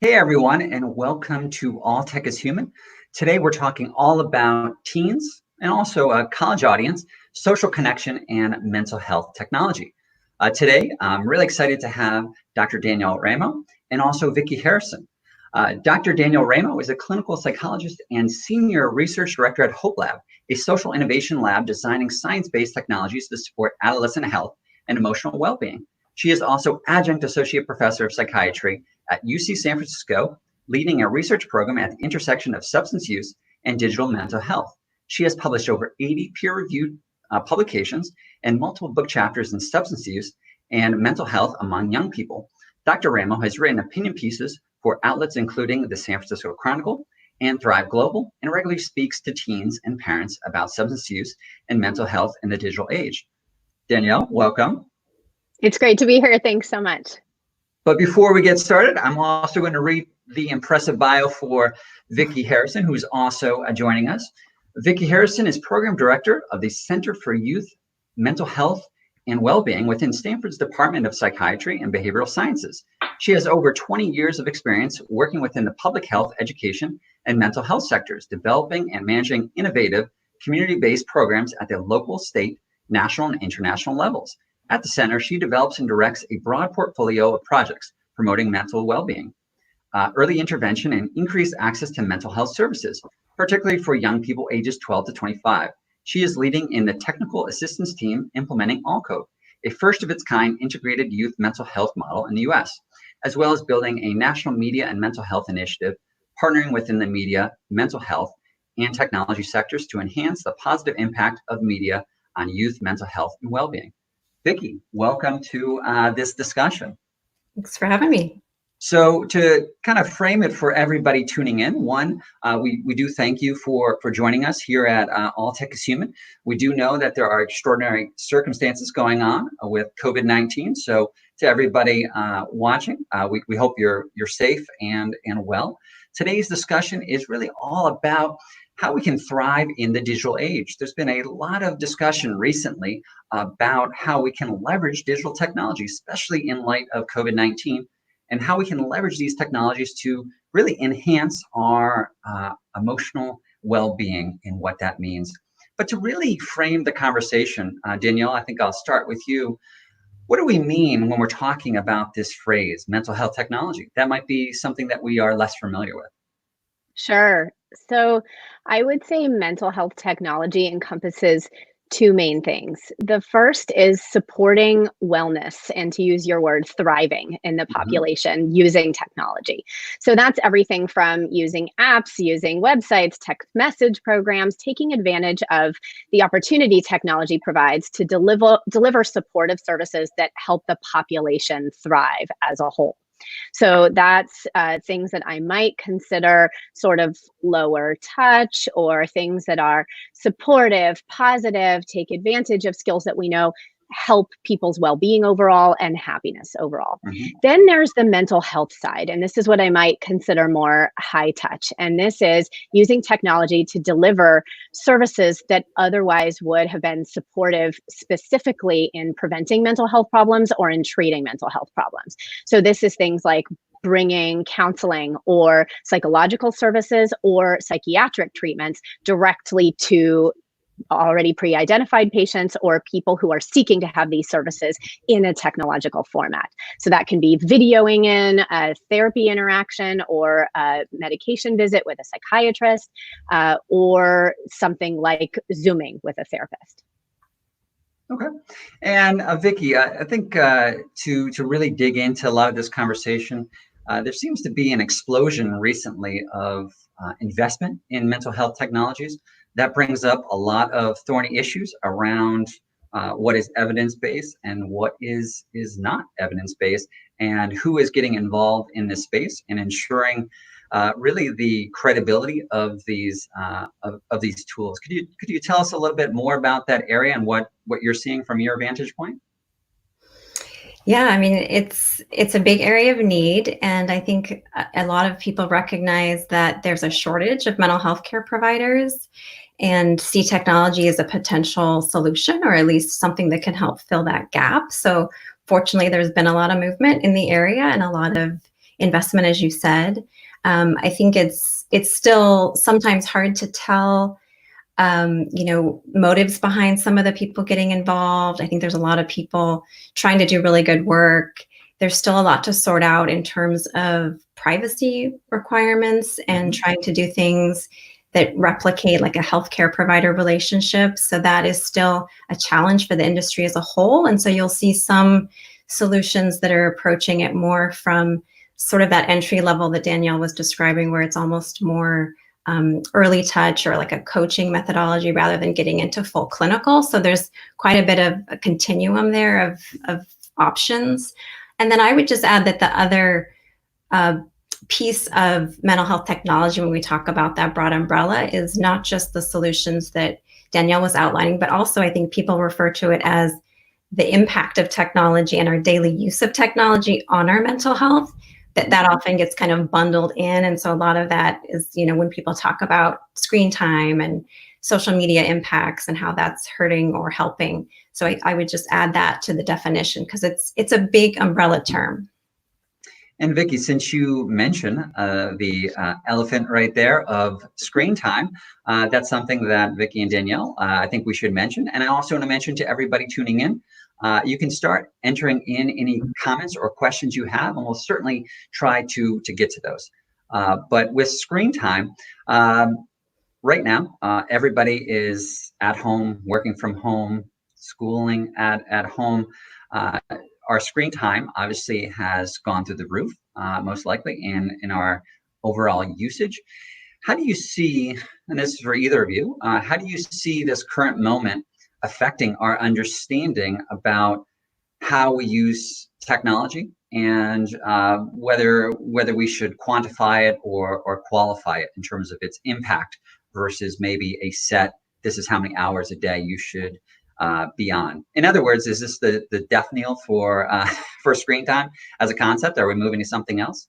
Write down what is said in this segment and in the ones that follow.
Hey everyone, and welcome to All Tech is Human. Today we're talking all about teens and also a college audience, social connection, and mental health technology. Today, I'm really excited to have Dr. Danielle Ramo and also Vicki Harrison. Dr. Danielle Ramo is a clinical psychologist and senior research director at Hopelab, a social innovation lab designing science-based technologies to support adolescent health and emotional well-being. She is also adjunct associate professor of psychiatry at UC San Francisco, leading a research program at the intersection of substance use and digital mental health. She has published over 80 peer-reviewed publications and multiple book chapters in substance use and mental health among young people. Dr. Ramo has written opinion pieces for outlets including the San Francisco Chronicle and Thrive Global, and regularly speaks to teens and parents about substance use and mental health in the digital age. Danielle, welcome. It's great to be here. Thanks so much. But before we get started, I'm also going to read the impressive bio for Vicki Harrison, who's also joining us. Vicki Harrison is Program Director of the Center for Youth Mental Health and Wellbeing within Stanford's Department of Psychiatry and Behavioral Sciences. She has over 20 years of experience working within the public health, education, and mental health sectors, developing and managing innovative community-based programs at the local, state, national, and international levels. At the center, she develops and directs a broad portfolio of projects promoting mental well-being, early intervention, and increased access to mental health services, particularly for young people ages 12 to 25. She is leading in the technical assistance team implementing AllCode, a first-of-its-kind integrated youth mental health model in the U.S., as well as building a national media and mental health initiative, partnering within the media, mental health, and technology sectors to enhance the positive impact of media on youth mental health and well-being. Vicki, welcome to this discussion. Thanks for having me. So to kind of frame it for everybody tuning in, one, we do thank you for joining us here at All Tech is Human. We do know that there are extraordinary circumstances going on with COVID-19. So to everybody watching, we hope you're safe and well. Today's discussion is really all about how we can thrive in the digital age. There's been a lot of discussion recently about how we can leverage digital technology, especially in light of COVID-19, and how we can leverage these technologies to really enhance our emotional well-being and what that means. But to really frame the conversation, Danielle, I think I'll start with you. What do we mean when we're talking about this phrase, mental health technology? That might be something that we are less familiar with. Sure. So I would say mental health technology encompasses two main things. The first is supporting wellness, and to use your word, thriving in the population using technology. So that's everything from using apps, using websites, text message programs, taking advantage of the opportunity technology provides to deliver supportive services that help the population thrive as a whole. So that's things that I might consider sort of lower touch, or things that are supportive, positive, take advantage of skills that we know help people's well-being overall and happiness overall. Then there's the mental health side, and this is what I might consider more high touch. And this is using technology to deliver services that otherwise would have been supportive specifically in preventing mental health problems or in treating mental health problems. So this is things like bringing counseling or psychological services or psychiatric treatments directly to already pre-identified patients or people who are seeking to have these services in a technological format. So that can be videoing in a therapy interaction or a medication visit with a psychiatrist, or something like Zooming with a therapist. Okay. And Vicki, I think to really dig into a lot of this conversation, there seems to be an explosion recently of investment in mental health technologies. That brings up a lot of thorny issues around what is evidence-based and what is not evidence-based, and who is getting involved in this space and ensuring really the credibility of these tools. Could you tell us a little bit more about that area and what you're seeing from your vantage point? Yeah, I mean, it's a big area of need, and I think a lot of people recognize that there's a shortage of mental health care providers and see technology as a potential solution, or at least something that can help fill that gap. So fortunately, there's been a lot of movement in the area and a lot of investment, as you said. I think it's still sometimes hard to tell, motives behind some of the people getting involved. I think there's a lot of people trying to do really good work. There's still a lot to sort out in terms of privacy requirements and trying to do things that replicate like a healthcare provider relationship. So that is still a challenge for the industry as a whole. And so you'll see some solutions that are approaching it more from sort of that entry level that Danielle was describing, where it's almost more early touch or like a coaching methodology rather than getting into full clinical. So there's quite a bit of a continuum there of options. And then I would just add that the other piece of mental health technology when we talk about that broad umbrella is not just the solutions that Danielle was outlining, but also I think people refer to it as the impact of technology and our daily use of technology on our mental health. That often gets kind of bundled in. And so a lot of that is, when people talk about screen time and social media impacts and how that's hurting or helping. So I would just add that to the definition because it's a big umbrella term. And Vicki, since you mentioned the elephant right there of screen time, that's something that Vicki and Danielle, I think we should mention. And I also want to mention to everybody tuning in, you can start entering in any comments or questions you have, and we'll certainly try to get to those. But with screen time, right now, everybody is at home, working from home, schooling at home. Our screen time obviously has gone through the roof, most likely, in our overall usage. How do you see, and this is for either of you, how do you see this current moment affecting our understanding about how we use technology and whether we should quantify it or qualify it in terms of its impact versus maybe a set, this is how many hours a day you should be on. In other words, is this the death knell for screen time as a concept? Are we moving to something else?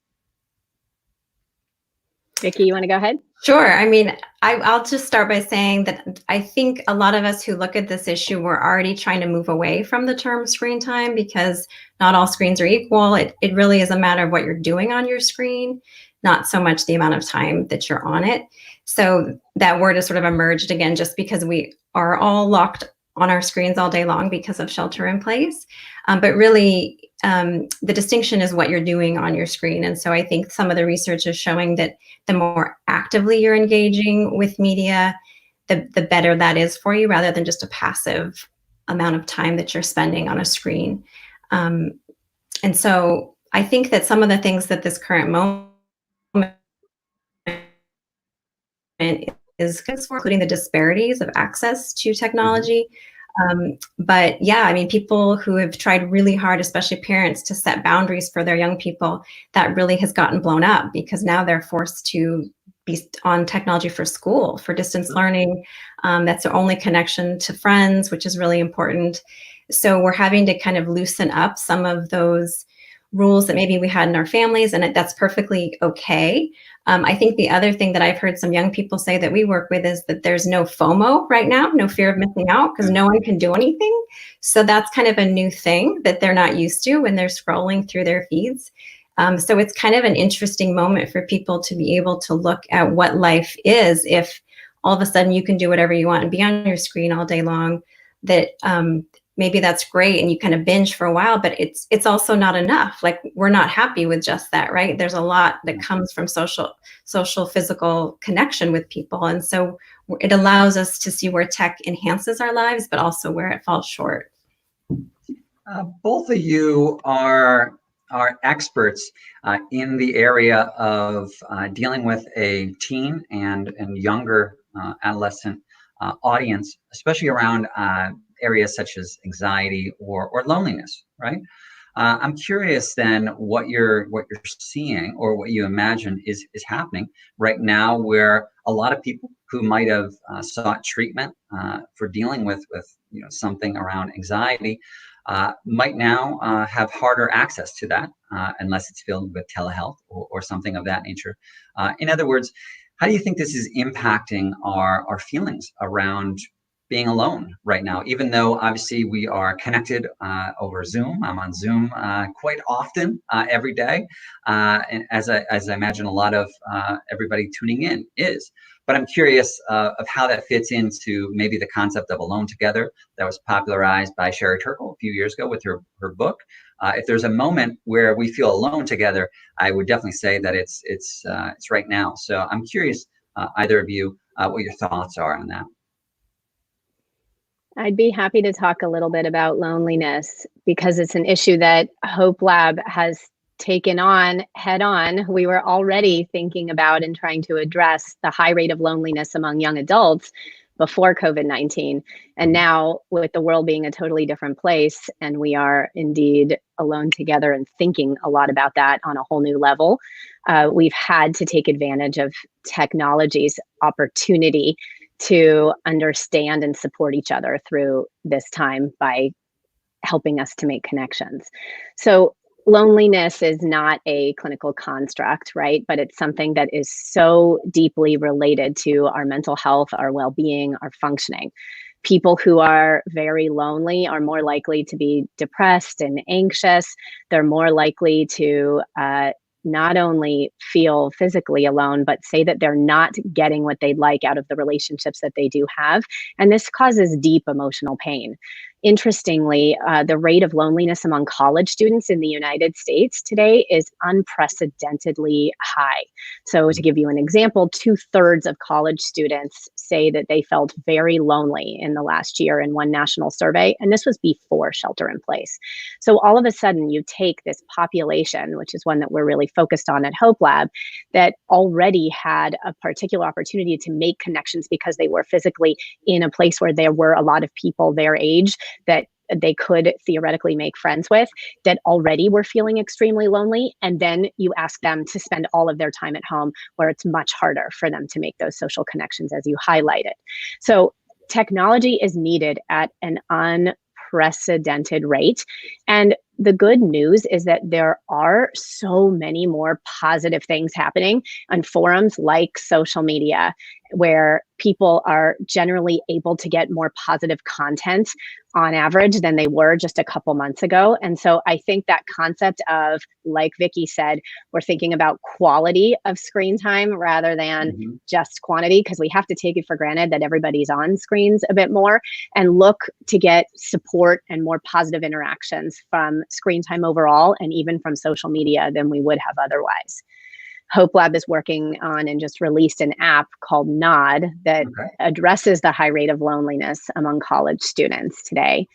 Vicki, you want to go ahead? Sure. I mean, I'll just start by saying that I think a lot of us who look at this issue, we're already trying to move away from the term screen time because not all screens are equal. It really is a matter of what you're doing on your screen, not so much the amount of time that you're on it. So that word has sort of emerged again, just because we are all locked on our screens all day long because of shelter in place. But really, the distinction is what you're doing on your screen. And so I think some of the research is showing that the more actively you're engaging with media, the better that is for you, rather than just a passive amount of time that you're spending on a screen. And so I think that some of the things that this current moment is including the disparities of access to technology. But yeah, I mean, people who have tried really hard, especially parents, to set boundaries for their young people, that really has gotten blown up because now they're forced to be on technology for school, for distance learning. That's their only connection to friends, which is really important. So we're having to kind of loosen up some of those rules that maybe we had in our families, and that's perfectly okay. I think the other thing that I've heard some young people say that we work with is that there's no FOMO right now, no fear of missing out, because no one can do anything. So that's kind of a new thing that they're not used to when they're scrolling through their feeds. So it's kind of an interesting moment for people to be able to look at what life is if all of a sudden you can do whatever you want and be on your screen all day long. That maybe that's great and you kind of binge for a while, but it's also not enough. Like, we're not happy with just that, right? There's a lot that comes from social, physical connection with people. And so it allows us to see where tech enhances our lives, but also where it falls short. Both of you are experts in the area of dealing with a teen and younger adolescent audience, especially around areas such as anxiety or loneliness, right? I'm curious then what you're seeing or what you imagine is happening right now, where a lot of people who might have sought treatment for dealing with something around anxiety might now have harder access to that unless it's filled with telehealth or something of that nature. In other words, how do you think this is impacting our feelings around being alone right now, even though obviously we are connected over Zoom. I'm on Zoom quite often every day, and as I imagine a lot of everybody tuning in is. But I'm curious of how that fits into maybe the concept of alone together that was popularized by Sherry Turkle a few years ago with her book. If there's a moment where we feel alone together, I would definitely say that it's right now. So I'm curious, either of you, what your thoughts are on that. I'd be happy to talk a little bit about loneliness because it's an issue that Hopelab has taken on head on. We were already thinking about and trying to address the high rate of loneliness among young adults before COVID-19. And now with the world being a totally different place, and we are indeed alone together and thinking a lot about that on a whole new level, we've had to take advantage of technology's opportunity to understand and support each other through this time by helping us to make connections. So loneliness is not a clinical construct, right? But it's something that is so deeply related to our mental health, our well-being, our functioning. People who are very lonely are more likely to be depressed and anxious. They're more likely to not only feel physically alone, but say that they're not getting what they'd like out of the relationships that they do have. And this causes deep emotional pain. Interestingly, the rate of loneliness among college students in the United States today is unprecedentedly high. So to give you an example, 2/3 of college students say that they felt very lonely in the last year in one national survey, and this was before shelter in place. So all of a sudden, you take this population, which is one that we're really focused on at Hopelab, that already had a particular opportunity to make connections because they were physically in a place where there were a lot of people their age that they could theoretically make friends with, that already were feeling extremely lonely. And then you ask them to spend all of their time at home where it's much harder for them to make those social connections, as you highlighted. So technology is needed at an unprecedented rate. And the good news is that there are so many more positive things happening on forums like social media, where people are generally able to get more positive content on average than they were just a couple months ago. And so I think that concept of, like Vicki said, we're thinking about quality of screen time rather than just quantity, because we have to take it for granted that everybody's on screens a bit more, and look to get support and more positive interactions from screen time overall, and even from social media, than we would have otherwise. Hopelab is working on and just released an app called Nod that addresses the high rate of loneliness among college students today.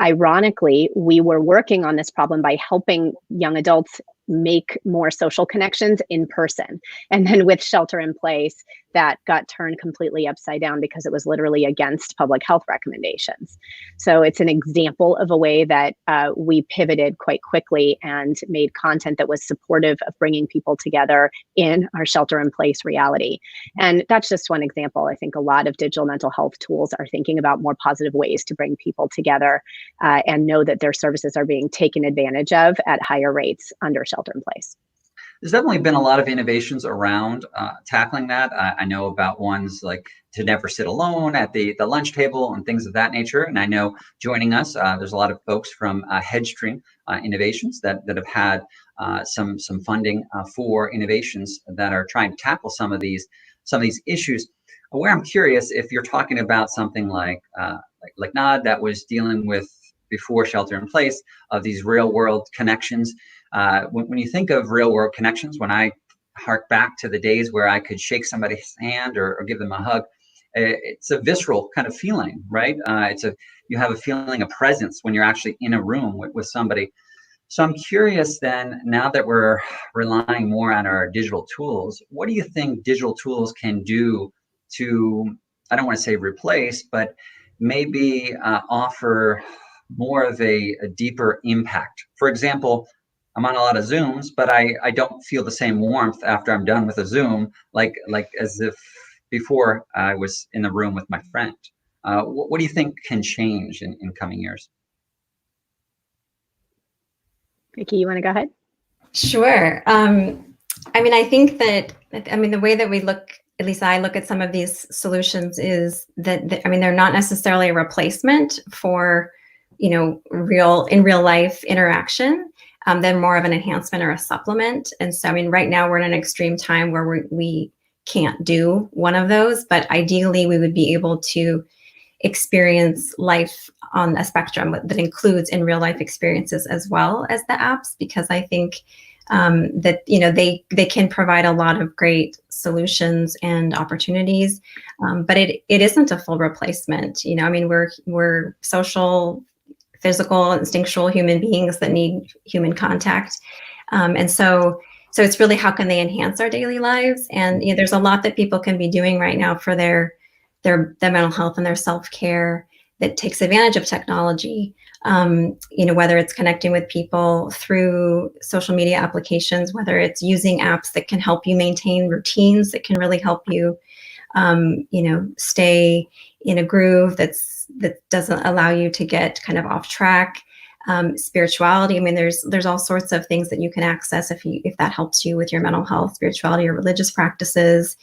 Ironically, we were working on this problem by helping young adults make more social connections in person. And then with shelter in place, that got turned completely upside down because it was literally against public health recommendations. So it's an example of a way that we pivoted quite quickly and made content that was supportive of bringing people together in our shelter in place reality. And that's just one example. I think a lot of digital mental health tools are thinking about more positive ways to bring people together and know that their services are being taken advantage of at higher rates under shelter in place. There's definitely been a lot of innovations around tackling that. I know about ones like to never sit alone at the lunch table and things of that nature. And I know joining us, there's a lot of folks from Headstream Innovations that have had some funding for innovations that are trying to tackle some of these issues. Where I'm curious if you're talking about something like Nod that was dealing with before shelter in place of these real world connections. When you think of real world connections, when I hark back to the days where I could shake somebody's hand or give them a hug, it's a visceral kind of feeling, right? You have a feeling of presence when you're actually in a room with somebody. So I'm curious then, now that we're relying more on our digital tools, what do you think digital tools can do to, I don't want to say replace, but maybe offer more of a deeper impact? For example, I'm on a lot of Zooms, but I don't feel the same warmth after I'm done with a Zoom, like as if before I was in the room with my friend. What do you think can change in coming years? Vicki, you want to go ahead? Sure. I mean, I think that, the way that we look at least I look at some of these solutions, is that I mean, they're not necessarily a replacement for, real life interaction. They're more of an enhancement or a supplement. And so, I mean, right now we're in an extreme time where we can't do one of those, but ideally we would be able to experience life on a spectrum that includes in real life experiences as well as the apps, because I think that they can provide a lot of great solutions and opportunities, but it isn't a full replacement. I mean, we're social, physical, instinctual human beings that need human contact, and so it's really, how can they enhance our daily lives? And there's a lot that people can be doing right now for their mental health and their self-care that takes advantage of technology. Whether it's connecting with people through social media applications, whether it's using apps that can help you maintain routines, that can really help you, stay in a groove that doesn't allow you to get kind of off track. Spirituality. I mean, there's all sorts of things that you can access if that helps you with your mental health, spirituality, or religious practices.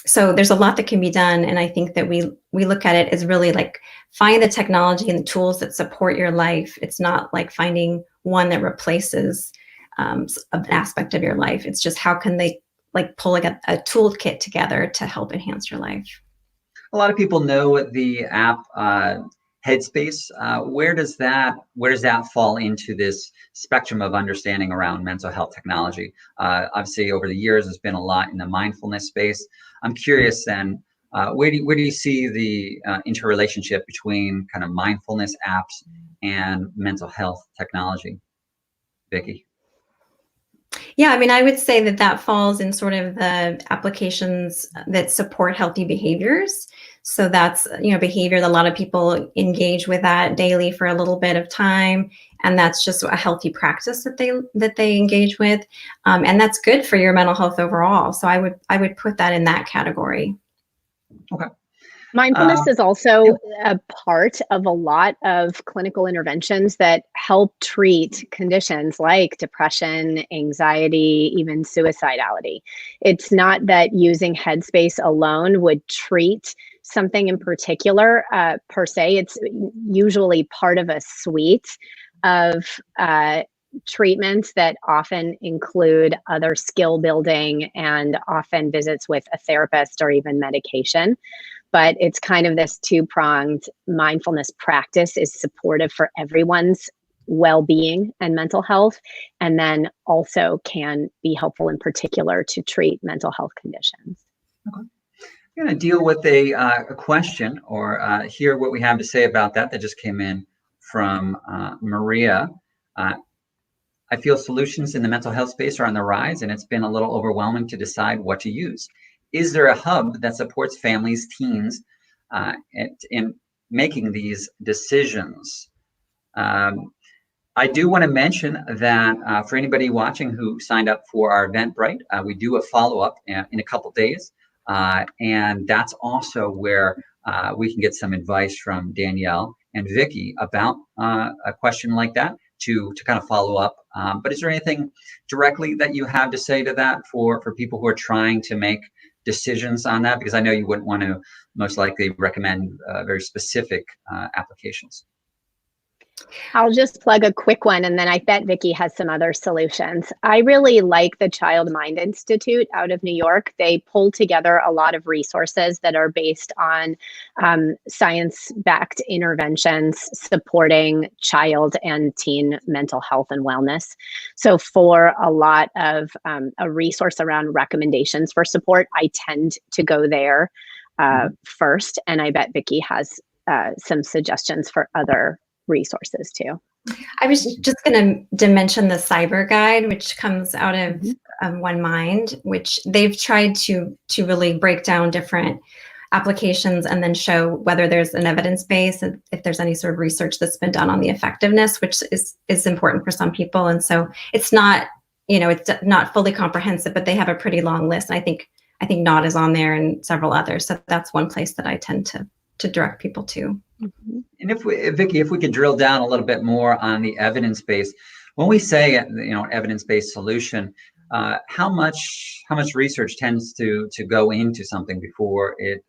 So there's a lot that can be done. And I think that we look at it as really like, find the technology and the tools that support your life. It's not like finding one that replaces an aspect of your life. It's just, how can they like pull like a toolkit together to help enhance your life? A lot of people know the app Headspace. Where does that fall into this spectrum of understanding around mental health technology? Obviously, over the years, there's been a lot in the mindfulness space. I'm curious then, where do you see the interrelationship between kind of mindfulness apps and mental health technology, Vicki? Yeah, I mean, I would say that falls in sort of the applications that support healthy behaviors. So that's, behavior that a lot of people engage with that daily for a little bit of time. And that's just a healthy practice that they engage with. And that's good for your mental health overall. So I would put that in that category. Okay. Mindfulness is also a part of a lot of clinical interventions that help treat conditions like depression, anxiety, even suicidality. It's not that using Headspace alone would treat something in particular per se. It's usually part of a suite of treatments that often include other skill building and often visits with a therapist or even medication. But it's kind of this two-pronged mindfulness practice is supportive for everyone's well-being and mental health, and then also can be helpful in particular to treat mental health conditions. Okay. I'm going to deal with a question or hear what we have to say about that just came in from Maria. I feel solutions in the mental health space are on the rise, and it's been a little overwhelming to decide what to use. Is there a hub that supports families, teens, in making these decisions? I do want to mention that for anybody watching who signed up for our Eventbrite, we do a follow-up in a couple days. And that's also where we can get some advice from Danielle and Vicki about a question like that to kind of follow up. But is there anything directly that you have to say to that for people who are trying to make decisions on that? Because I know you wouldn't want to most likely recommend very specific applications. I'll just plug a quick one, and then I bet Vicki has some other solutions. I really like the Child Mind Institute out of New York. They pull together a lot of resources that are based on science-backed interventions supporting child and teen mental health and wellness. So for a lot of a resource around recommendations for support, I tend to go there first, and I bet Vicki has some suggestions for other resources too. I was just going to mention the Cyber Guide, which comes out of One Mind, which they've tried to really break down different applications and then show whether there's an evidence base and if there's any sort of research that's been done on the effectiveness, which is important for some people. And so it's not, it's not fully comprehensive, but they have a pretty long list. And I think NOD is on there and several others. So that's one place that I tend to direct people to. And Vicki, if we could drill down a little bit more on the evidence base, when we say, evidence-based solution, how much research tends to go into something before it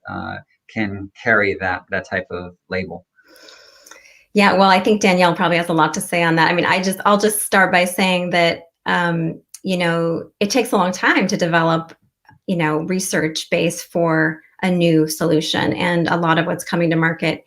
can carry that type of label? Yeah, well, I think Danielle probably has a lot to say on that. I mean, I'll just start by saying that it takes a long time to develop research base for a new solution, and a lot of what's coming to market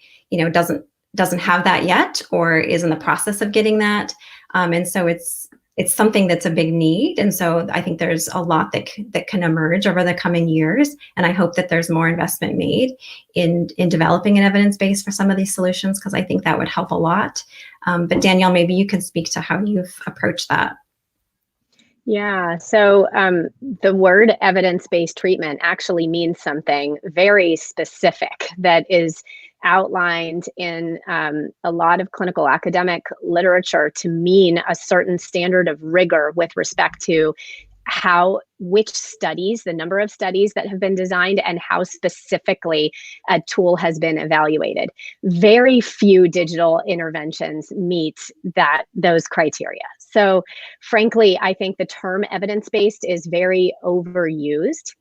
doesn't have that yet, or is in the process of getting that, and so it's something that's a big need. And so I think there's a lot that can emerge over the coming years, and I hope that there's more investment made in developing an evidence base for some of these solutions, because I think that would help a lot. But Danielle, maybe you can speak to how you've approached that. Yeah, so the word evidence-based treatment actually means something very specific that is outlined in a lot of clinical academic literature to mean a certain standard of rigor with respect to which studies, the number of studies that have been designed, and how specifically a tool has been evaluated. Very few digital interventions meet those criteria. So frankly, I think the term evidence-based is very overused,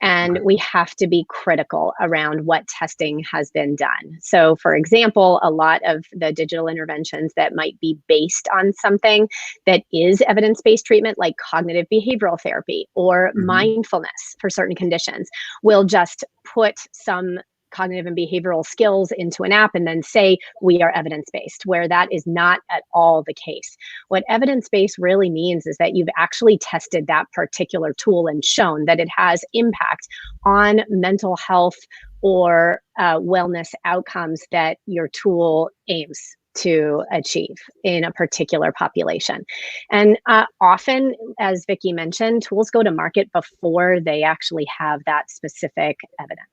and we have to be critical around what testing has been done. So for example, a lot of the digital interventions that might be based on something that is evidence-based treatment, like cognitive behavioral therapy or mindfulness for certain conditions, will just put some cognitive and behavioral skills into an app and then say we are evidence-based, where that is not at all the case. What evidence-based really means is that you've actually tested that particular tool and shown that it has impact on mental health or wellness outcomes that your tool aims to achieve in a particular population. And often, as Vicki mentioned, tools go to market before they actually have that specific evidence.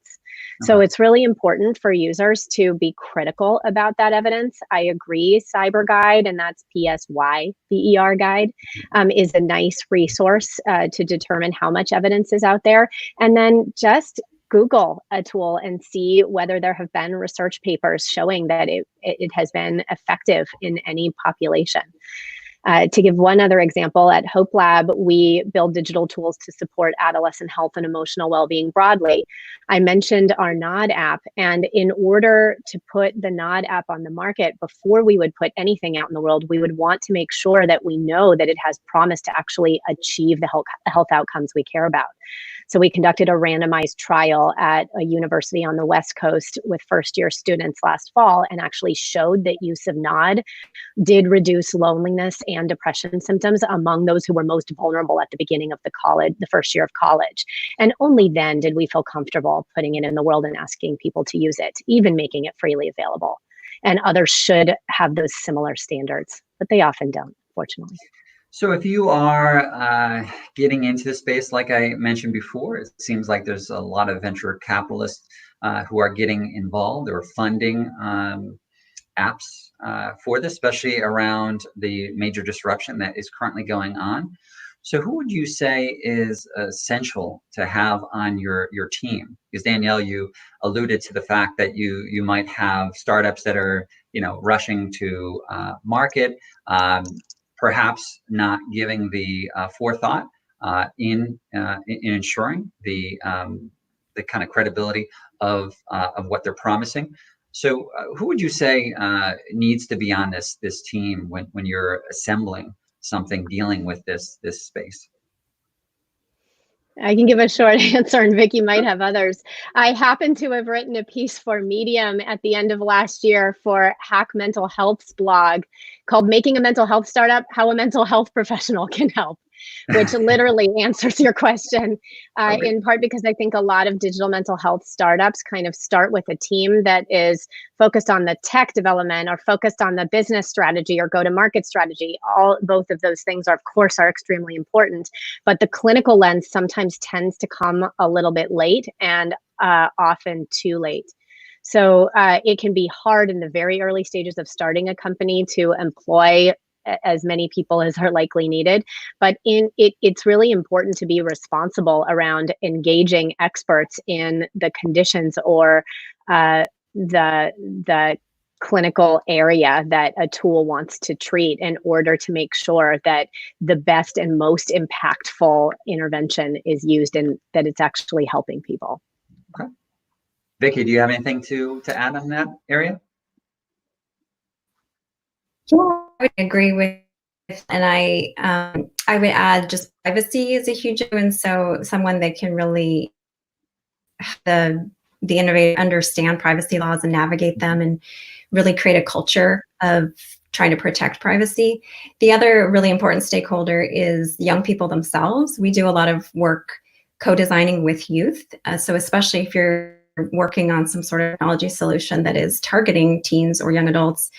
So it's really important for users to be critical about that evidence. I agree, Cyber Guide, and that's PSYBER Guide, is a nice resource to determine how much evidence is out there. And then just Google a tool and see whether there have been research papers showing that it has been effective in any population. To give one other example, at Hopelab, we build digital tools to support adolescent health and emotional well-being broadly. I mentioned our Nod app, and in order to put the Nod app on the market, before we would put anything out in the world, we would want to make sure that we know that it has promised to actually achieve the health outcomes we care about. So we conducted a randomized trial at a university on the West Coast with first-year students last fall, and actually showed that use of Nod did reduce loneliness and depression symptoms among those who were most vulnerable at the beginning of the first year of college. And only then did we feel comfortable putting it in the world and asking people to use it, even making it freely available. And others should have those similar standards, but they often don't, fortunately. So if you are getting into the space, like I mentioned before, it seems like there's a lot of venture capitalists who are getting involved or funding apps for this, especially around the major disruption that is currently going on. So who would you say is essential to have on your team? Because Danielle, you alluded to the fact that you might have startups that are rushing to market, perhaps not giving the forethought in ensuring the kind of credibility of what they're promising. So who would you say needs to be on this team when you're assembling something dealing with this space? I can give a short answer, and Vicki might have others. I happen to have written a piece for Medium at the end of last year for Hack Mental Health's blog called "Making a Mental Health Startup: How a Mental Health Professional Can Help," which literally answers your question, in part because I think a lot of digital mental health startups kind of start with a team that is focused on the tech development or focused on the business strategy or go-to-market strategy. Both of those things, of course, are extremely important, but the clinical lens sometimes tends to come a little bit late, and often too late. So it can be hard in the very early stages of starting a company to employ as many people as are likely needed, but it's really important to be responsible around engaging experts in the conditions or the clinical area that a tool wants to treat in order to make sure that the best and most impactful intervention is used and that it's actually helping people. Okay. Vicki, do you have anything to add on that area? Yeah, I would agree with, and I would add just privacy is a huge issue, and so someone that can really the innovator understand privacy laws and navigate them and really create a culture of trying to protect privacy. The other really important stakeholder is young people themselves. We do a lot of work co-designing with youth. So especially if you're working on some sort of technology solution that is targeting teens or young adults,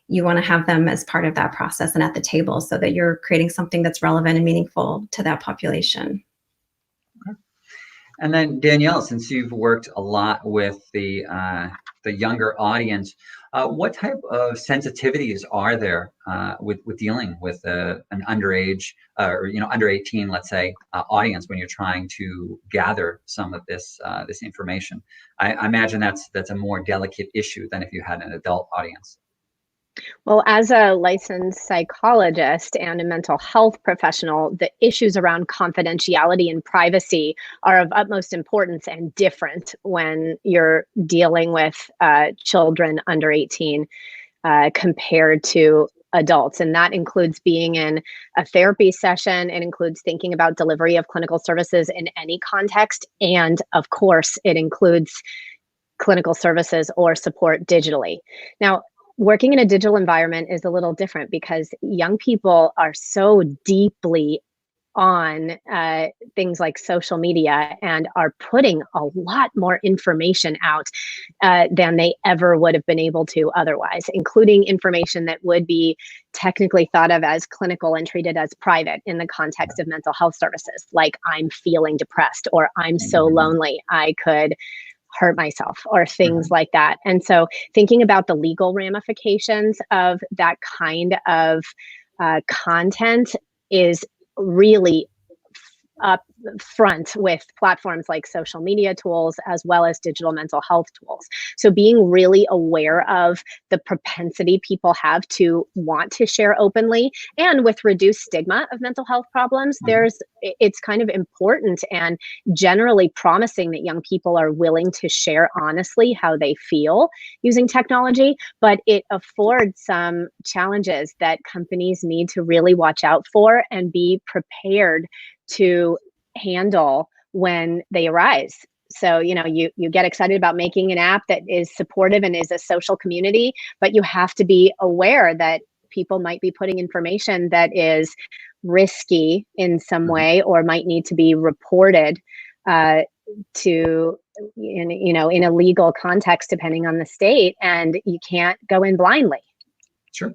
you want to have them as part of that process and at the table so that you're creating something that's relevant and meaningful to that population. Okay. And then Danielle, since you've worked a lot with the younger audience, what type of sensitivities are there with dealing with an underage or under 18, let's say, audience when you're trying to gather some of this this information? I imagine that's a more delicate issue than if you had an adult audience. Well, as a licensed psychologist and a mental health professional, the issues around confidentiality and privacy are of utmost importance and different when you're dealing with children under 18 compared to adults. And that includes being in a therapy session. It includes thinking about delivery of clinical services in any context. And of course, it includes clinical services or support digitally. Now, working in a digital environment is a little different because young people are so deeply on things like social media and are putting a lot more information out than they ever would have been able to otherwise, including information that would be technically thought of as clinical and treated as private in the context of mental health services, like I'm feeling depressed or I'm so lonely I could hurt myself or things like that. And so thinking about the legal ramifications of that kind of content is really up front with platforms like social media tools as well as digital mental health tools. So being really aware of the propensity people have to want to share openly, and with reduced stigma of mental health problems, it's kind of important and generally promising that young people are willing to share honestly how they feel using technology, but it affords some challenges that companies need to really watch out for and be prepared to handle when they arise. So, you get excited about making an app that is supportive and is a social community, but you have to be aware that people might be putting information that is risky in some way or might need to be reported in a legal context, depending on the state, and you can't go in blindly. Sure.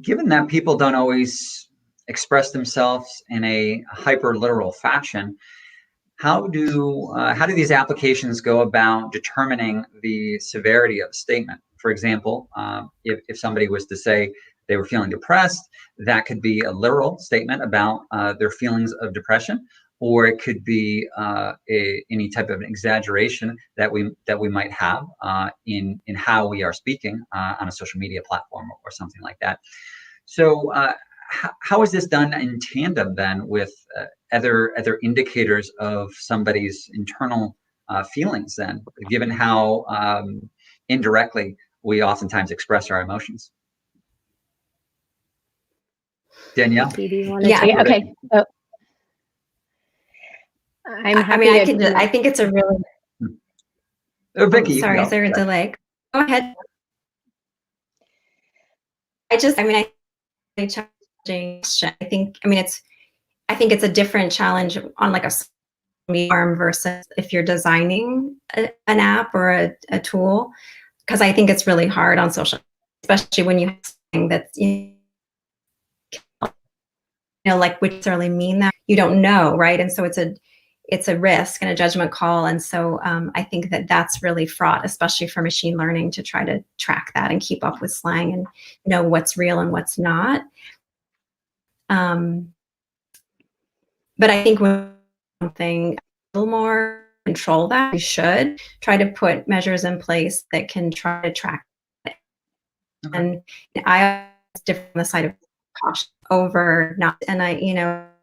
Given that people don't always express themselves in a hyper literal fashion, how do these applications go about determining the severity of a statement? For example, if somebody was to say they were feeling depressed, that could be a literal statement about their feelings of depression, or it could be any type of an exaggeration that we might have in how we are speaking on a social media platform or something like that. So how is this done in tandem then with other indicators of somebody's internal feelings then, given how indirectly we oftentimes express our emotions? Danielle? Do you want to take it? Okay. Oh. I think it's a really... Vicki, sorry, is there a delay? Go ahead. I think it's a different challenge on like a farm versus if you're designing an app or a tool, because I think it's really hard on social, especially when you have something that's like would necessarily mean that you don't know, right? And so it's a risk and a judgment call, and so I think that's really fraught, especially for machine learning, to try to track that and keep up with slang and know what's real and what's not. But I think something a little more control that we should try to put measures in place that can try to track And I was different on the side of caution over not, and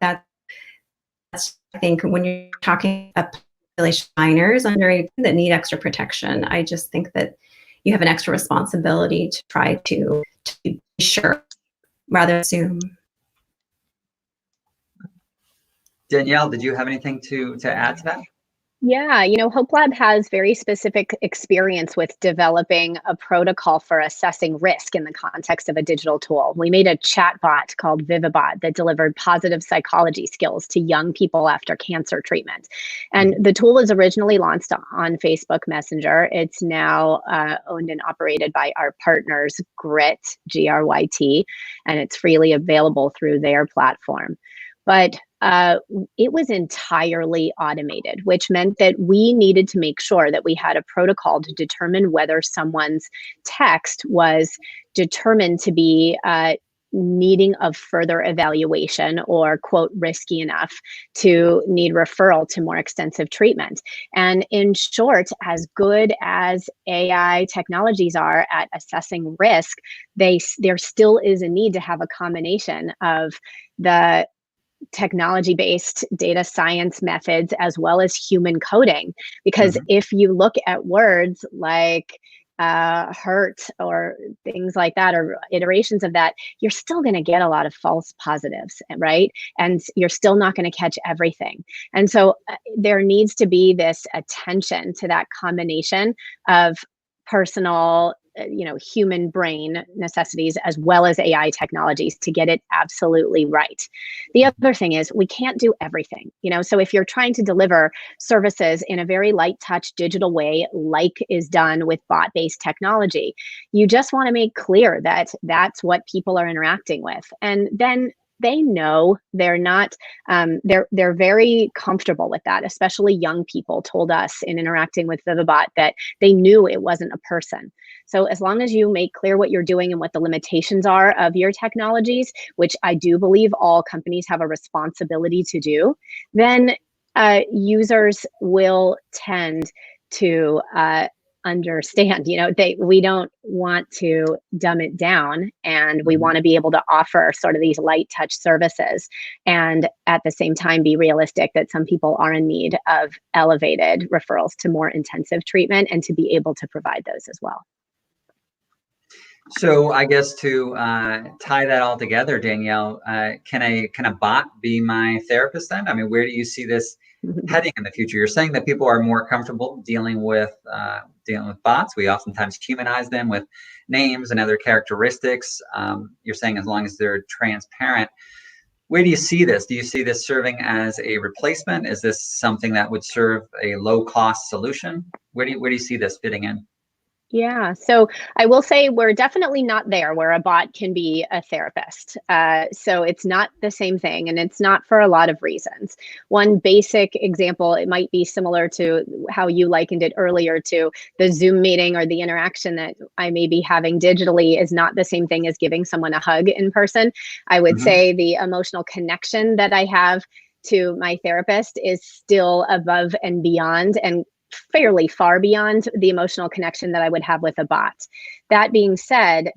that's, I think, when you're talking about population minors under 18 that need extra protection, I just think that you have an extra responsibility to try to be sure rather than assume. Danielle, did you have anything to add to that? Yeah, Hopelab has very specific experience with developing a protocol for assessing risk in the context of a digital tool. We made a chatbot called Vivibot that delivered positive psychology skills to young people after cancer treatment. And the tool was originally launched on Facebook Messenger. It's now owned and operated by our partners, Grit, Gryt, and it's freely available through their platform. But it was entirely automated, which meant that we needed to make sure that we had a protocol to determine whether someone's text was determined to be needing of further evaluation or, quote, risky enough to need referral to more extensive treatment. And in short, as good as AI technologies are at assessing risk, there still is a need to have a combination of the technology-based data science methods as well as human coding. Because if you look at words like hurt or things like that, or iterations of that, you're still going to get a lot of false positives, right? And you're still not going to catch everything. And so there needs to be this attention to that combination of personal human brain necessities as well as AI technologies to get it absolutely right. The other thing is we can't do everything, so if you're trying to deliver services in a very light touch digital way, like is done with bot-based technology, you just want to make clear that that's what people are interacting with. And then they know they're not, they're very comfortable with that. Especially young people told us in interacting with Vivibot that they knew it wasn't a person. So as long as you make clear what you're doing and what the limitations are of your technologies, which I do believe all companies have a responsibility to do, then users will tend to understand. We don't want to dumb it down, and we want to be able to offer sort of these light touch services, and at the same time be realistic that some people are in need of elevated referrals to more intensive treatment, and to be able to provide those as well. So I guess to tie that all together, Danielle, can a bot be my therapist then? I mean, where do you see this heading in the future? You're saying that people are more comfortable dealing with bots. We oftentimes humanize them with names and other characteristics. You're saying as long as they're transparent. Where do you see this? Do you see this serving as a replacement? Is this something that would serve a low-cost solution? Where do you see this fitting in? Yeah, so I will say we're definitely not there where a bot can be a therapist. So it's not the same thing, and it's not for a lot of reasons. One basic example, it might be similar to how you likened it earlier to the Zoom meeting, or the interaction that I may be having digitally is not the same thing as giving someone a hug in person. I would say the emotional connection that I have to my therapist is still above and beyond, and fairly far beyond the emotional connection that I would have with a bot. That being said,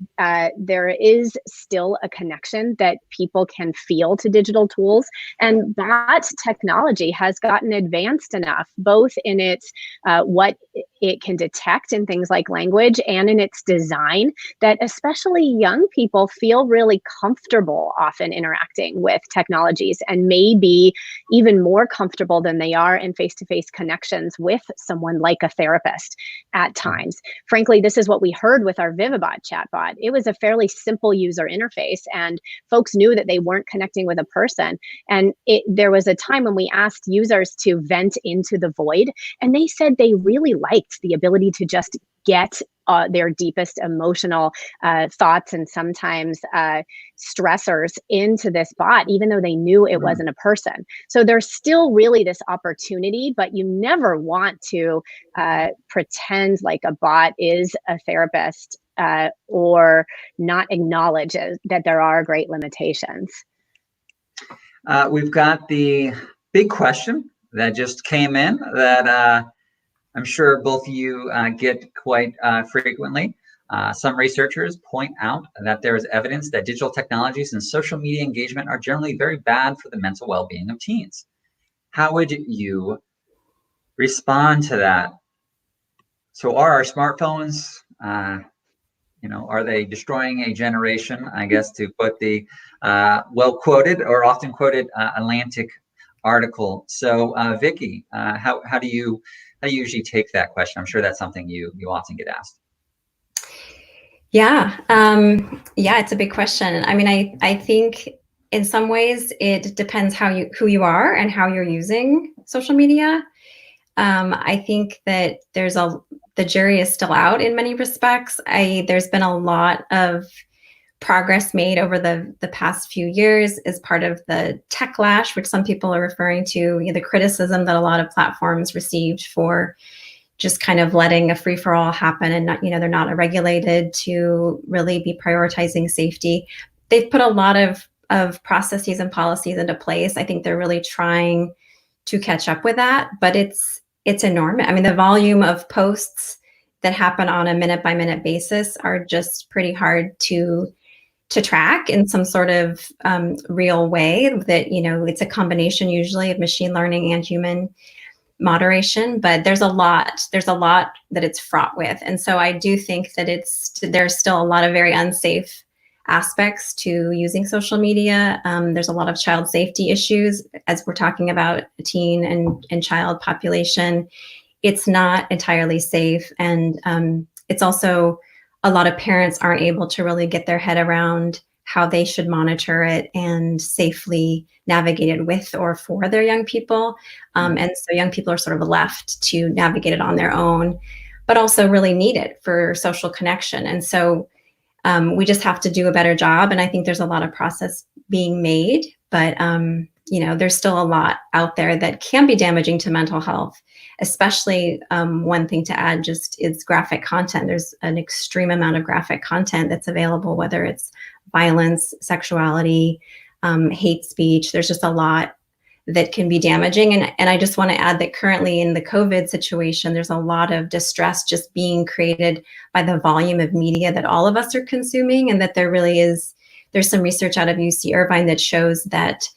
there is still a connection that people can feel to digital tools, and bot technology has gotten advanced enough, both in its what it can detect in things like language and in its design, that especially young people feel really comfortable often interacting with technologies, and may be even more comfortable than they are in face-to-face connections with someone like a therapist at times. Frankly, this is what we heard with our Vivibot chatbot. It was a fairly simple user interface, and folks knew that they weren't connecting with a person. And there was a time when we asked users to vent into the void, and they said they really liked the ability to just get their deepest emotional thoughts and sometimes stressors into this bot, even though they knew it wasn't a person. So there's still really this opportunity, but you never want to pretend like a bot is a therapist or not acknowledge that there are great limitations. We've got the big question that just came in that I'm sure both of you get quite frequently. Some researchers point out that there is evidence that digital technologies and social media engagement are generally very bad for the mental well-being of teens. How would you respond to that? So are our smartphones, are they destroying a generation, I guess, to put the well-quoted or often quoted Atlantic article. So Vicki, how do you usually take that question? I'm sure that's something you often get asked. Yeah, it's a big question. I mean, I think in some ways it depends who you are and how you're using social media. I think that the jury is still out in many respects. There's been a lot of progress made over the past few years as part of the techlash, which some people are referring to, the criticism that a lot of platforms received for just kind of letting a free-for-all happen and not, they're not regulated to really be prioritizing safety. They've put a lot of processes and policies into place. I think they're really trying to catch up with that, but it's enormous. I mean, the volume of posts that happen on a minute-by-minute basis are just pretty hard to track in some sort of real way. That it's a combination usually of machine learning and human moderation, but there's a lot that it's fraught with. And so I do think that there's still a lot of very unsafe aspects to using social media. There's a lot of child safety issues as we're talking about a teen and child population. It's not entirely safe. And it's also a lot of parents aren't able to really get their head around how they should monitor it and safely navigate it with or for their young people. And so young people are sort of left to navigate it on their own, but also really need it for social connection. And so we just have to do a better job. And I think there's a lot of process being made, but there's still a lot out there that can be damaging to mental health, especially one thing to add just is graphic content. There's an extreme amount of graphic content that's available, whether it's violence, sexuality, hate speech. There's just a lot that can be damaging. And I just want to add that currently in the COVID situation, there's a lot of distress just being created by the volume of media that all of us are consuming, and that there's some research out of UC Irvine that shows that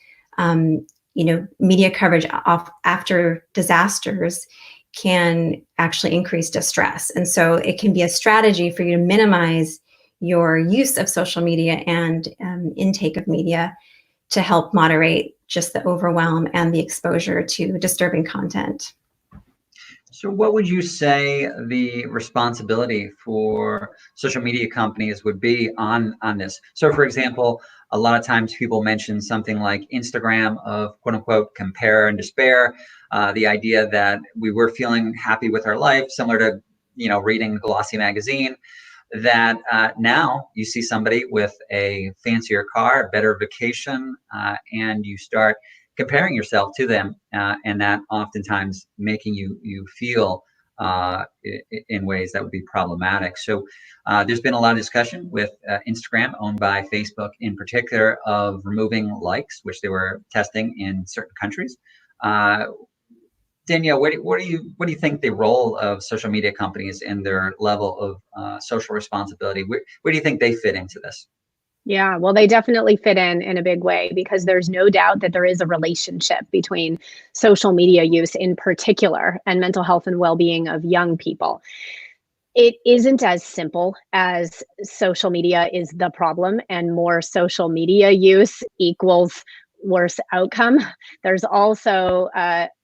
media coverage after disasters can actually increase distress. And so it can be a strategy for you to minimize your use of social media and intake of media to help moderate just the overwhelm and the exposure to disturbing content. So what would you say the responsibility for social media companies would be on this? So for example, a lot of times people mention something like Instagram of quote unquote compare and despair, the idea that we were feeling happy with our life, similar to reading a glossy magazine, that now you see somebody with a fancier car, a better vacation, and you start comparing yourself to them, and that oftentimes making you feel in ways that would be problematic. So there's been a lot of discussion with Instagram, owned by Facebook in particular, of removing likes, which they were testing in certain countries. Danielle, what do you think the role of social media companies in their level of social responsibility? Where do you think they fit into this? Yeah, well, they definitely fit in a big way, because there's no doubt that there is a relationship between social media use in particular and mental health and well-being of young people. It isn't as simple as social media is the problem and more social media use equals worse outcome. There's also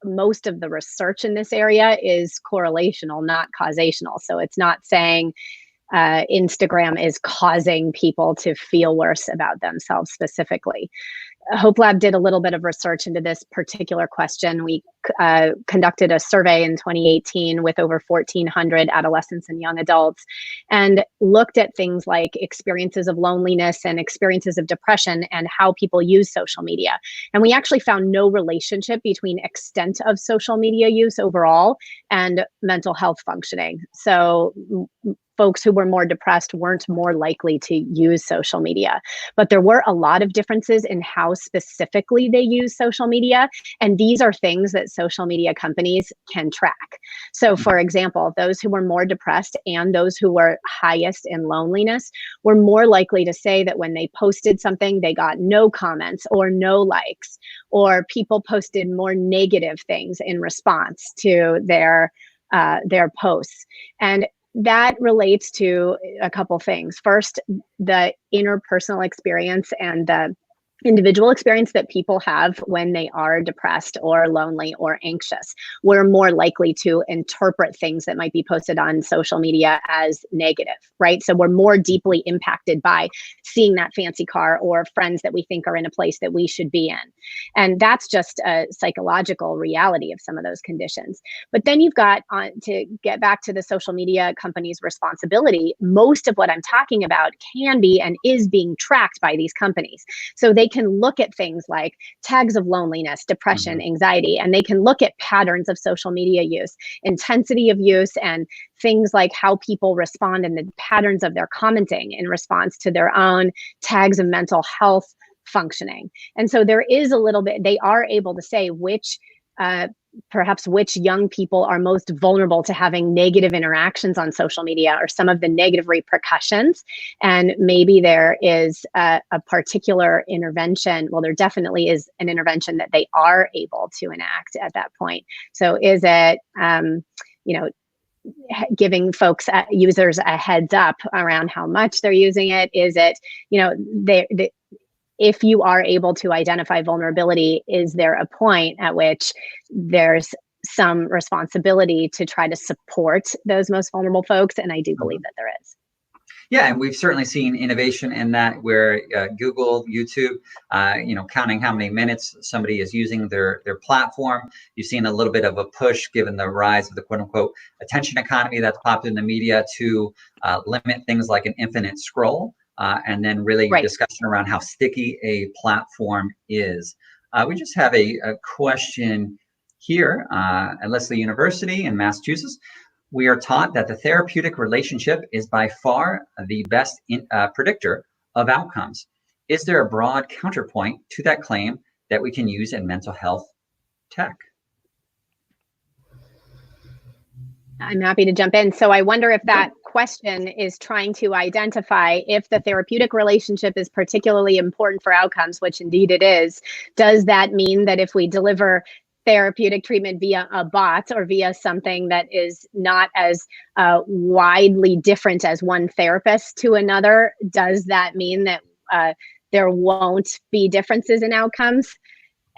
most of the research in this area is correlational, not causational. So it's not saying Instagram is causing people to feel worse about themselves specifically. Hopelab did a little bit of research into this particular question. We conducted a survey in 2018 with over 1,400 adolescents and young adults and looked at things like experiences of loneliness and experiences of depression and how people use social media. And we actually found no relationship between extent of social media use overall and mental health functioning. So folks who were more depressed weren't more likely to use social media. But there were a lot of differences in how specifically they use social media. And these are things that social media companies can track. So for example, those who were more depressed and those who were highest in loneliness were more likely to say that when they posted something, they got no comments or no likes, or people posted more negative things in response to their posts. And that relates to a couple things. First, the interpersonal experience and the individual experience that people have when they are depressed or lonely or anxious. We're more likely to interpret things that might be posted on social media as negative, right? So we're more deeply impacted by seeing that fancy car or friends that we think are in a place that we should be in. And that's just a psychological reality of some of those conditions. But then you've got, to get back to the social media company's responsibility, most of what I'm talking about can be and is being tracked by these companies. So they can look at things like tags of loneliness, depression, anxiety, and they can look at patterns of social media use, intensity of use, and things like how people respond and the patterns of their commenting in response to their own tags of mental health functioning. And so there is a little bit, they are able to say perhaps which young people are most vulnerable to having negative interactions on social media or some of the negative repercussions. And maybe there is a particular intervention. Well, there definitely is an intervention that they are able to enact at that point. So is it, giving folks, users a heads up around how much they're using it? Is it, if you are able to identify vulnerability, is there a point at which there's some responsibility to try to support those most vulnerable folks? And I do believe that there is. Yeah, and we've certainly seen innovation in that, where Google, YouTube, counting how many minutes somebody is using their platform. You've seen a little bit of a push, given the rise of the quote unquote attention economy that's popped in the media, to limit things like an infinite scroll. And then really discussion around how sticky a platform is. We just have a question here at Lesley University in Massachusetts. We are taught that the therapeutic relationship is by far the best predictor of outcomes. Is there a broad counterpoint to that claim that we can use in mental health tech? I'm happy to jump in. So I wonder if that question is trying to identify if the therapeutic relationship is particularly important for outcomes, which indeed it is. Does that mean that if we deliver therapeutic treatment via a bot or via something that is not as widely different as one therapist to another, does that mean that there won't be differences in outcomes?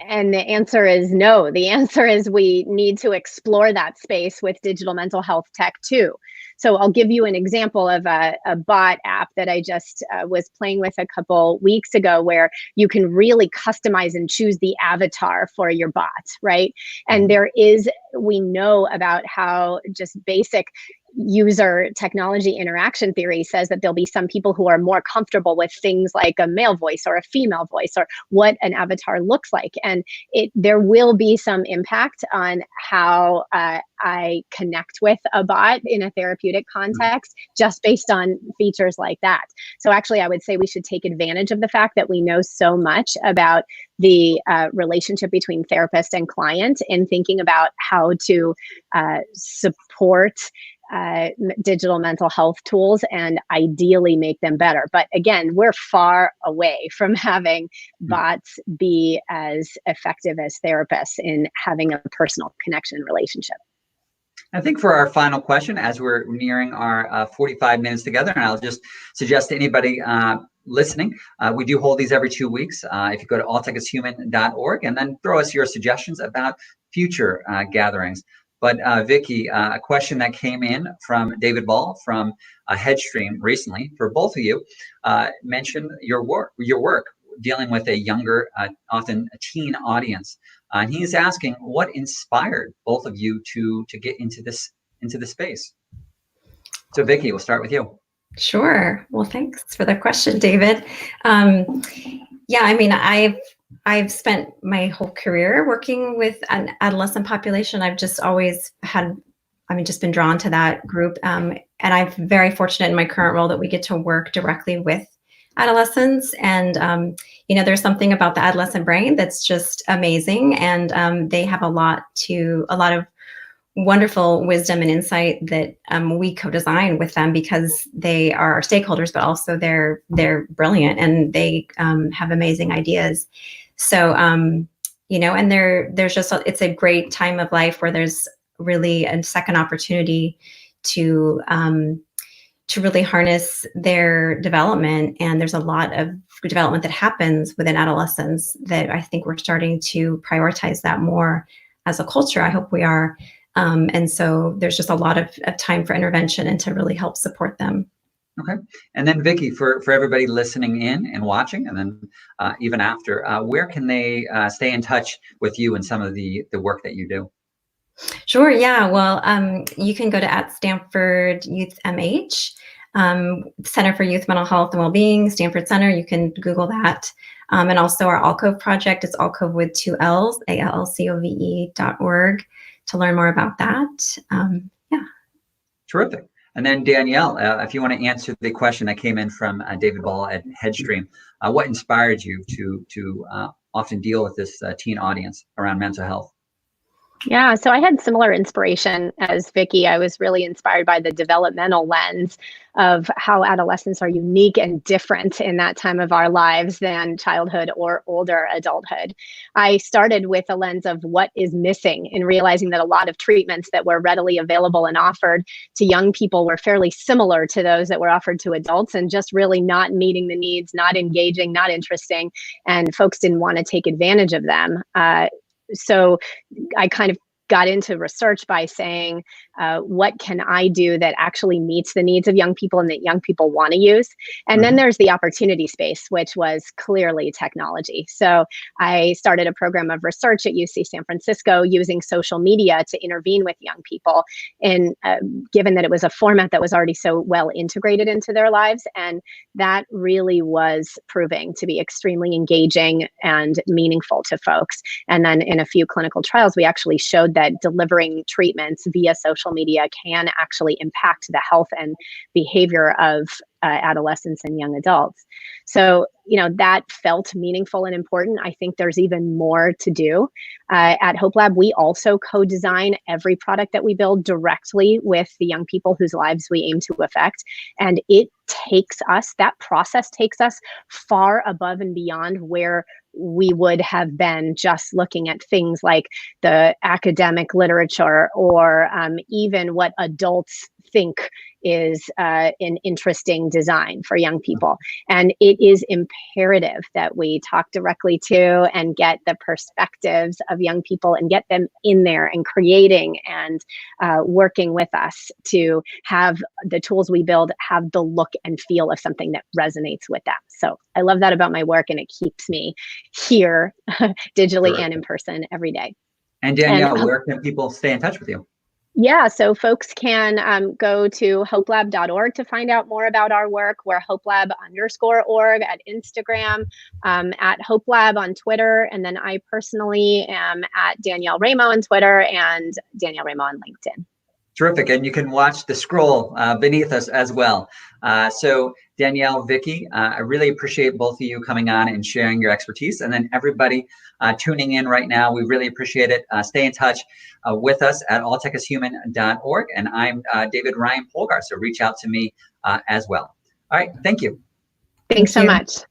And the answer is no. The answer is we need to explore that space with digital mental health tech too. So I'll give you an example of a bot app that I just was playing with a couple weeks ago, where you can really customize and choose the avatar for your bot, right? And we know about how just basic user technology interaction theory says that there'll be some people who are more comfortable with things like a male voice or a female voice or what an avatar looks like. And there will be some impact on how I connect with a bot in a therapeutic context, just based on features like that. So actually, I would say we should take advantage of the fact that we know so much about the relationship between therapist and client in thinking about how to support digital mental health tools and ideally make them better. But again, we're far away from having bots be as effective as therapists in having a personal connection relationship. I think for our final question, as we're nearing our 45 minutes together, and I'll just suggest to anybody listening, we do hold these every 2 weeks. If you go to alltechishuman.org and then throw us your suggestions about future gatherings. But Vicki, a question that came in from David Ball from Headstream recently for both of you, mentioned your work dealing with a younger, often a teen audience. And he's asking, what inspired both of you to get into this space? So Vicki, we'll start with you. Sure. Well, thanks for the question, David. Yeah, I mean, I've spent my whole career working with an adolescent population. I've just always had just been drawn to that group. And I'm very fortunate in my current role that we get to work directly with adolescents. And, there's something about the adolescent brain that's just amazing. And they have a lot of wonderful wisdom and insight that we co-design with them, because they are our stakeholders, but also they're brilliant and they have amazing ideas. So, and there's just, it's a great time of life where there's really a second opportunity to really harness their development. And there's a lot of development that happens within adolescence that I think we're starting to prioritize that more as a culture. I hope we are. And so there's just a lot of time for intervention and to really help support them. Okay. And then Vicki, for everybody listening in and watching, and then even after, where can they stay in touch with you and some of the work that you do? Sure. Yeah. Well, you can go to @Stanford Youth MH, Center for Youth Mental Health and Wellbeing, Stanford Center. You can Google that. And also our Alcove project. It's Alcove with 2 L's, ALCOVE.org, to learn more about that. Yeah. Terrific. And then Danielle, if you want to answer the question that came in from David Ball at Headstream, what inspired you to often deal with this teen audience around mental health? Yeah, so I had similar inspiration as Vicki. I was really inspired by the developmental lens of how adolescents are unique and different in that time of our lives than childhood or older adulthood. I started with a lens of what is missing, and realizing that a lot of treatments that were readily available and offered to young people were fairly similar to those that were offered to adults, and just really not meeting the needs, not engaging, not interesting, and folks didn't want to take advantage of them. So I kind of got into research by saying, what can I do that actually meets the needs of young people and that young people want to use? And then there's the opportunity space, which was clearly technology. So I started a program of research at UC San Francisco using social media to intervene with young people. And given that it was a format that was already so well integrated into their lives, and that really was proving to be extremely engaging and meaningful to folks. And then in a few clinical trials, we actually showed that delivering treatments via social media can actually impact the health and behavior of adolescents and young adults. So, that felt meaningful and important. I think there's even more to do. At Hopelab, we also co-design every product that we build directly with the young people whose lives we aim to affect. And that process takes us far above and beyond where we would have been just looking at things like the academic literature or even what adults think is an interesting design for young people. And it is imperative that we talk directly to and get the perspectives of young people and get them in there and creating and working with us to have the tools we build have the look and feel of something that resonates with them. So I love that about my work, and it keeps me here digitally and in person every day. And Danielle, where can people stay in touch with you? Yeah, so folks can go to hopelab.org to find out more about our work. We're hopelab_org at Instagram, at Hopelab on Twitter, and then I personally am at Danielle Ramo on Twitter and Danielle Ramo on LinkedIn. Terrific. And you can watch the scroll beneath us as well. So Danielle, Vicki, I really appreciate both of you coming on and sharing your expertise. And then everybody tuning in right now, we really appreciate it. Stay in touch with us at alltechishuman.org. And I'm David Ryan Polgar, so reach out to me as well. All right. Thank you. Thanks so much.